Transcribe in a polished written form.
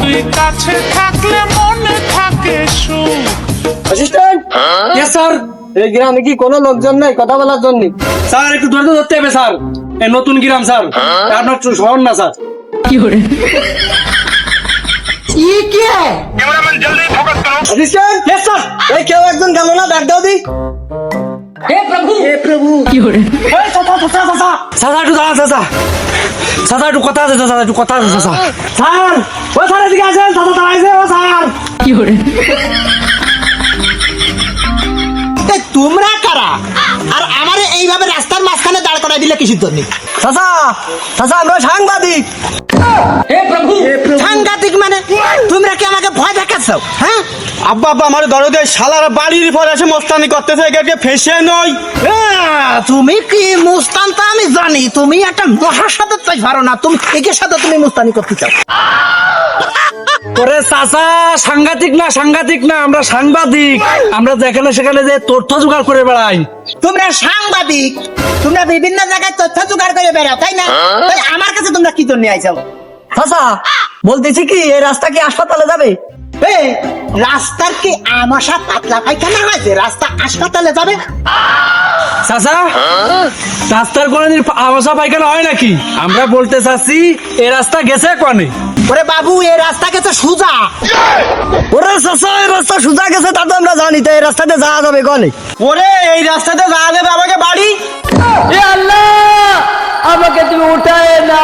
তুই কাছে থাকলে মনে থাকে সুখ। Assistant, yes sir. এই গ্রামে কি কোনো লোকজন নাই কথা বলার জন্য? স্যার একটু ধৈর্য ধরতে হবে স্যার, এই নতুন গ্রাম স্যার, আপনার শহর না স্যার। Assistant, yes sir. এই কেউ একজন গেল না, ব্যাগ দাও দি। এই চাচা চাচা চাচা চাচা একটু দাঁড়া চাচা, চাচা একটু কথা আছে চাচা, একটু কথা আছে চাচা। স্যার ও স্যার এদিকে আসেন, চাচা দাঁড়াইছে ও স্যার। তোমরা কারা আর আমারে এইভাবে রাস্তার মাঝখানে দাঁড় করাই দিলে কিসের জন্য? চাচা চাচা, আমরা সাংবাদিক। সাংঘাতিক মানে তোমরা কি আমাকে ভয় দেখাচ্ছ? হ্যাঁ, আব্বা আব্বা আমার দরদে শালার বাড়ির পরে এসে মস্তানি করতেছে, একে ফেসে নই। তুমি কি মুস্তান তা আমি জানি, তুমি একটা মহার সাথে চাই পারো না, তুমি একের সাথে তুমি মুস্তানি করতে চাও। ওরে চাচা, সাংঘাতিক না সাংঘাতিক না, আমরা সাংবাদিক, আমরা যেখানে সেখানে যে তথ্য জোগাড় করে বেড়াই। তোমরা সাংবাদিক, তোমরা বিভিন্ন জায়গায় তথ্য জোগাড় করে বেড়াও, তাই না? তাই আমার কাছে তোমরা কি জন্য আইছো? চাচা বলতেছি কি, এই রাস্তা কি হাসপাতালে যাবে? এই রাস্তার কি আমাশা পাতলা পায়খানা হয়েছে রাস্তা হাসপাতালে যাবে? চাচা রাস্তার কোনদিন আবাসা পায়খানা হয় নাকি? আমরা বলতে চাচ্ছি এই রাস্তা গেছে কোনে? ওরে বাবু, এই রাস্তা গেছে সুজা। ওরে চাচা, এই রাস্তা সোজা গেছে তা তো আমরা জানি, তো এই রাস্তাতে যাওয়া যাবে কনে? ওরে এই রাস্তাতে যাওয়া যাবে আমাকে বাড়ি। আমাকে তুমি উঠায় না।